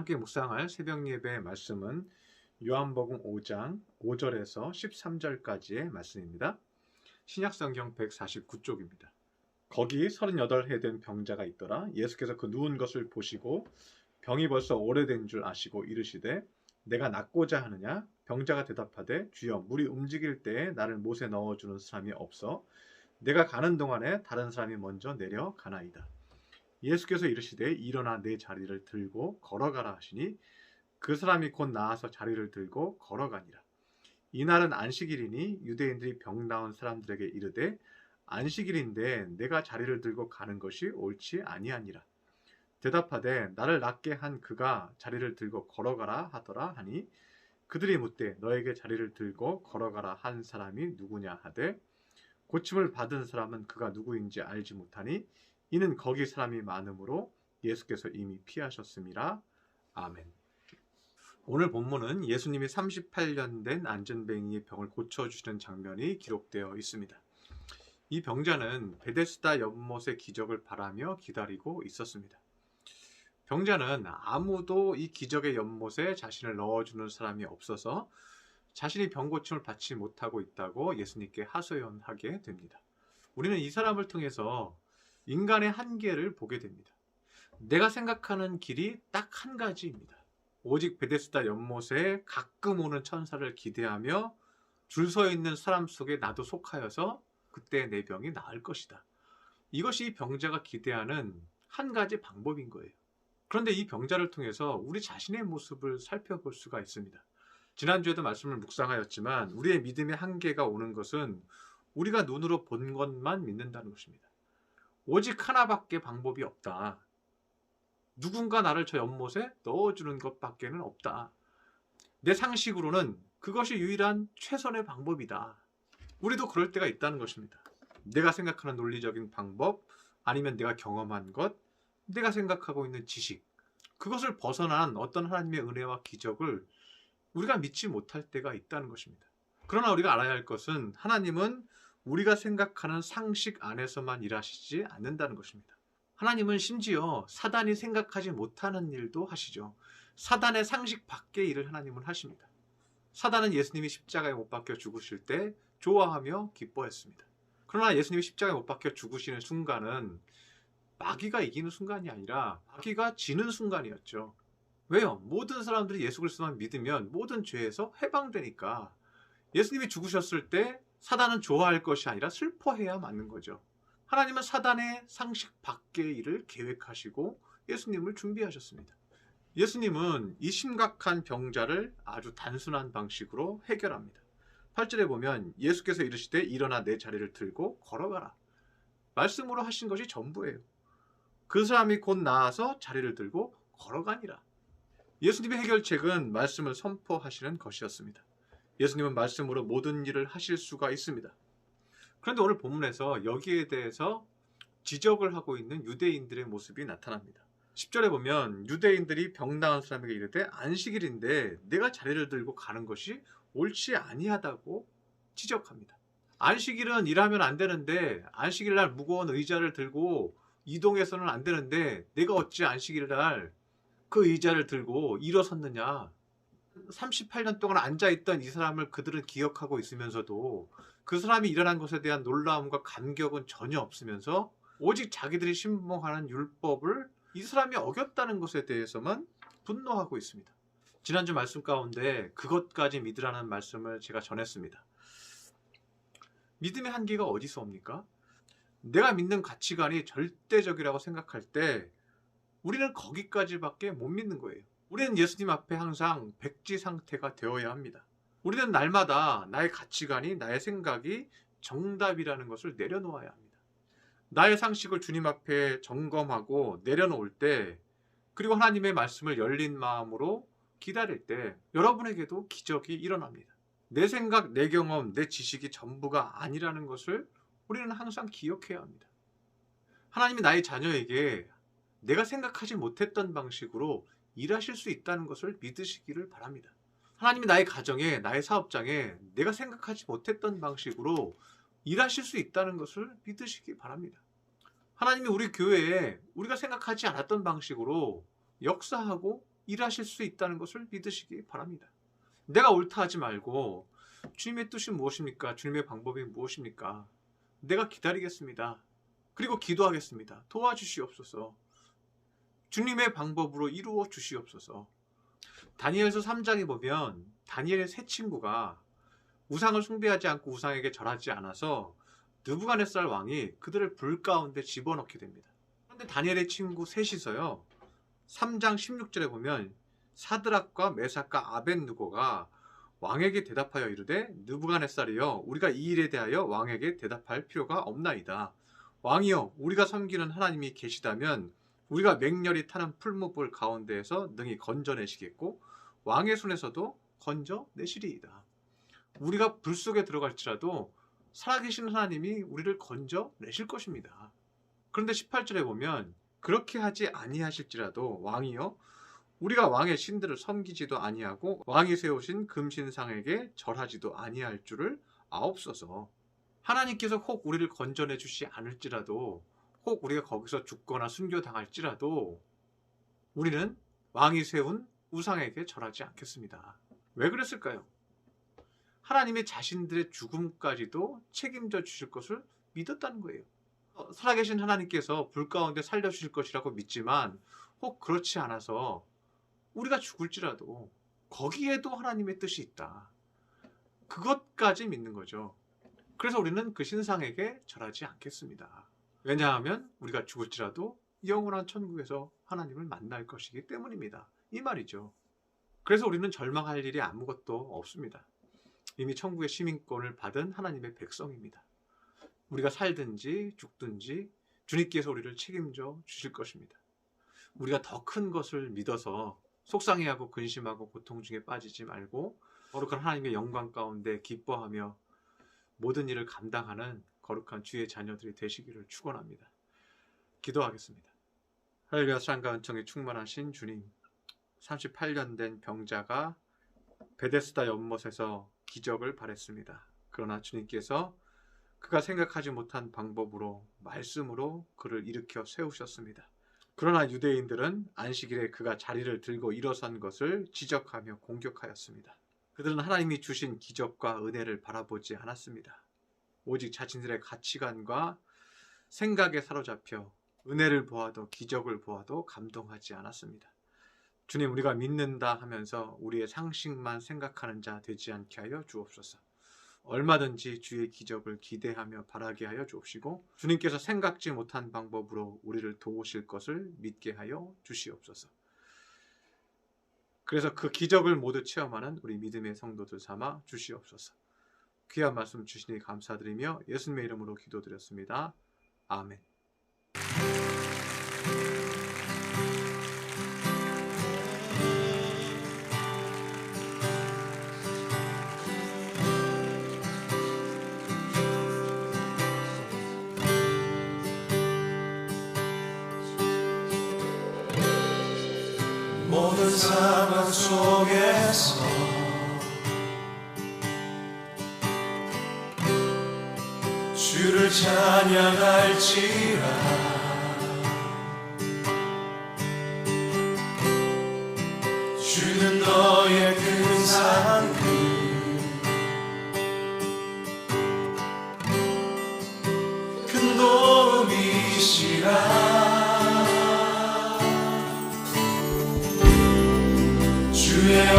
함께 묵상할 새벽 예배의 말씀은 요한복음 5장 5절에서 13절까지의 말씀입니다. 신약성경 149쪽입니다. 거기 38해 된 병자가 있더라. 예수께서 그 누운 것을 보시고 병이 벌써 오래된 줄 아시고 이르시되 내가 낫고자 하느냐? 병자가 대답하되 주여 물이 움직일 때에 나를 못에 넣어주는 사람이 없어 내가 가는 동안에 다른 사람이 먼저 내려가나이다. 예수께서 이르시되 일어나 내 자리를 들고 걸어가라 하시니 그 사람이 곧 나아서 자리를 들고 걸어가니라. 이날은 안식일이니 유대인들이 병 나은 사람들에게 이르되 안식일인데 내가 자리를 들고 가는 것이 옳지 아니하니라. 대답하되 나를 낫게 한 그가 자리를 들고 걸어가라 하더라 하니 그들이 묻되 너에게 자리를 들고 걸어가라 한 사람이 누구냐 하되 고침을 받은 사람은 그가 누구인지 알지 못하니 이는 거기 사람이 많으므로 예수께서 이미 피하셨음이라. 아멘. 오늘 본문은 예수님이 38년 된 안전뱅이의 병을 고쳐주시는 장면이 기록되어 있습니다. 이 병자는 베데스다 연못의 기적을 바라며 기다리고 있었습니다. 병자는 아무도 이 기적의 연못에 자신을 넣어주는 사람이 없어서 자신이 병고침을 받지 못하고 있다고 예수님께 하소연하게 됩니다. 우리는 이 사람을 통해서 인간의 한계를 보게 됩니다. 내가 생각하는 길이 딱 한 가지입니다. 오직 베데스다 연못에 가끔 오는 천사를 기대하며 줄 서 있는 사람 속에 나도 속하여서 그때 내 병이 나을 것이다. 이것이 이 병자가 기대하는 한 가지 방법인 거예요. 그런데 이 병자를 통해서 우리 자신의 모습을 살펴볼 수가 있습니다. 지난주에도 말씀을 묵상하였지만 우리의 믿음의 한계가 오는 것은 우리가 눈으로 본 것만 믿는다는 것입니다. 오직 하나밖에 방법이 없다. 누군가 나를 저 연못에 넣어주는 것밖에는 없다. 내 상식으로는 그것이 유일한 최선의 방법이다. 우리도 그럴 때가 있다는 것입니다. 내가 생각하는 논리적인 방법, 아니면 내가 경험한 것, 내가 생각하고 있는 지식, 그것을 벗어난 어떤 하나님의 은혜와 기적을 우리가 믿지 못할 때가 있다는 것입니다. 그러나 우리가 알아야 할 것은 하나님은 우리가 생각하는 상식 안에서만 일하시지 않는다는 것입니다. 하나님은 심지어 사단이 생각하지 못하는 일도 하시죠. 사단의 상식 밖의 일을 하나님은 하십니다. 사단은 예수님이 십자가에 못 박혀 죽으실 때 좋아하며 기뻐했습니다. 그러나 예수님이 십자가에 못 박혀 죽으시는 순간은 마귀가 이기는 순간이 아니라 마귀가 지는 순간이었죠. 왜요? 모든 사람들이 예수 그리스도만 믿으면 모든 죄에서 해방되니까. 예수님이 죽으셨을 때 사단은 좋아할 것이 아니라 슬퍼해야 맞는 거죠. 하나님은 사단의 상식 밖의 일을 계획하시고 예수님을 준비하셨습니다. 예수님은 이 심각한 병자를 아주 단순한 방식으로 해결합니다. 8절에 보면 예수께서 이르시되 일어나 내 자리를 들고 걸어가라. 말씀으로 하신 것이 전부예요. 그 사람이 곧 나아서 자리를 들고 걸어가니라. 예수님의 해결책은 말씀을 선포하시는 것이었습니다. 예수님은 말씀으로 모든 일을 하실 수가 있습니다. 그런데 오늘 본문에서 여기에 대해서 지적을 하고 있는 유대인들의 모습이 나타납니다. 10절에 보면 유대인들이 병 나은 사람에게 이르되 안식일인데 내가 자리를 들고 가는 것이 옳지 아니하다고 지적합니다. 안식일은 일하면 안 되는데 안식일 날 무거운 의자를 들고 이동해서는 안 되는데 내가 어찌 안식일 날 그 의자를 들고 일어섰느냐. 38년 동안 앉아있던 이 사람을 그들은 기억하고 있으면서도 그 사람이 일어난 것에 대한 놀라움과 감격은 전혀 없으면서 오직 자기들이 신봉하는 율법을 이 사람이 어겼다는 것에 대해서만 분노하고 있습니다. 지난주 말씀 가운데 그것까지 믿으라는 말씀을 제가 전했습니다. 믿음의 한계가 어디서 옵니까? 내가 믿는 가치관이 절대적이라고 생각할 때 우리는 거기까지밖에 못 믿는 거예요. 우리는 예수님 앞에 항상 백지 상태가 되어야 합니다. 우리는 날마다 나의 가치관이, 나의 생각이 정답이라는 것을 내려놓아야 합니다. 나의 상식을 주님 앞에 점검하고 내려놓을 때, 그리고 하나님의 말씀을 열린 마음으로 기다릴 때 여러분에게도 기적이 일어납니다. 내 생각, 내 경험, 내 지식이 전부가 아니라는 것을 우리는 항상 기억해야 합니다. 하나님이 나의 자녀에게 내가 생각하지 못했던 방식으로 일하실 수 있다는 것을 믿으시기를 바랍니다. 하나님이 나의 가정에, 나의 사업장에 내가 생각하지 못했던 방식으로 일하실 수 있다는 것을 믿으시기 바랍니다. 하나님이 우리 교회에 우리가 생각하지 않았던 방식으로 역사하고 일하실 수 있다는 것을 믿으시기 바랍니다. 내가 옳다 하지 말고 주님의 뜻이 무엇입니까? 주님의 방법이 무엇입니까? 내가 기다리겠습니다. 그리고 기도하겠습니다. 도와주시옵소서. 주님의 방법으로 이루어 주시옵소서. 다니엘서 3장에 보면 다니엘의 세 친구가 우상을 숭배하지 않고 우상에게 절하지 않아서 느부갓네살 왕이 그들을 불 가운데 집어넣게 됩니다. 그런데 다니엘의 친구 셋이서요, 3장 16절에 보면 사드락과 메삭과 아벳느고가 왕에게 대답하여 이르되, 느부갓네살이여, 우리가 이 일에 대하여 왕에게 대답할 필요가 없나이다. 왕이여, 우리가 섬기는 하나님이 계시다면 우리가 맹렬히 타는 풀무불 가운데에서 능히 건져내시겠고 왕의 손에서도 건져내시리이다. 우리가 불 속에 들어갈지라도 살아계신 하나님이 우리를 건져내실 것입니다. 그런데 18절에 보면 그렇게 하지 아니하실지라도 왕이여, 우리가 왕의 신들을 섬기지도 아니하고 왕이 세우신 금신상에게 절하지도 아니할 줄을 아옵소서. 하나님께서 혹 우리를 건져내 주시 않을지라도, 혹 우리가 거기서 죽거나 순교당할지라도 우리는 왕이 세운 우상에게 절하지 않겠습니다. 왜 그랬을까요? 하나님의 자신들의 죽음까지도 책임져 주실 것을 믿었다는 거예요. 살아계신 하나님께서 불 가운데 살려주실 것이라고 믿지만 혹 그렇지 않아서 우리가 죽을지라도 거기에도 하나님의 뜻이 있다. 그것까지 믿는 거죠. 그래서 우리는 그 신상에게 절하지 않겠습니다. 왜냐하면 우리가 죽을지라도 영원한 천국에서 하나님을 만날 것이기 때문입니다. 이 말이죠. 그래서 우리는 절망할 일이 아무것도 없습니다. 이미 천국의 시민권을 받은 하나님의 백성입니다. 우리가 살든지 죽든지 주님께서 우리를 책임져 주실 것입니다. 우리가 더 큰 것을 믿어서 속상해하고 근심하고 고통 중에 빠지지 말고 거룩한 하나님의 영광 가운데 기뻐하며 모든 일을 감당하는 거룩한 주의 자녀들이 되시기를 축원합니다. 기도하겠습니다. 할렐루야. 사랑과 은총에 충만하신 주님, 38년 된 병자가 베데스다 연못에서 기적을 발했습니다. 그러나 주님께서 그가 생각하지 못한 방법으로 말씀으로 그를 일으켜 세우셨습니다. 그러나 유대인들은 안식일에 그가 자리를 들고 일어선 것을 지적하며 공격하였습니다. 그들은 하나님이 주신 기적과 은혜를 바라보지 않았습니다. 오직 자신들의 가치관과 생각에 사로잡혀 은혜를 보아도 기적을 보아도 감동하지 않았습니다. 주님, 우리가 믿는다 하면서 우리의 상식만 생각하는 자 되지 않게 하여 주옵소서. 얼마든지 주의 기적을 기대하며 바라게 하여 주옵시고 주님께서 생각지 못한 방법으로 우리를 도우실 것을 믿게 하여 주시옵소서. 그래서 그 기적을 모두 체험하는 우리 믿음의 성도들 삼아 주시옵소서. 귀한 말씀 주시니 감사드리며 예수님의 이름으로 기도드렸습니다. 아멘. 모든 상황 속에서 주를 찬양할지라. 주는 너의 큰 사랑 큰 도움이시라. 주의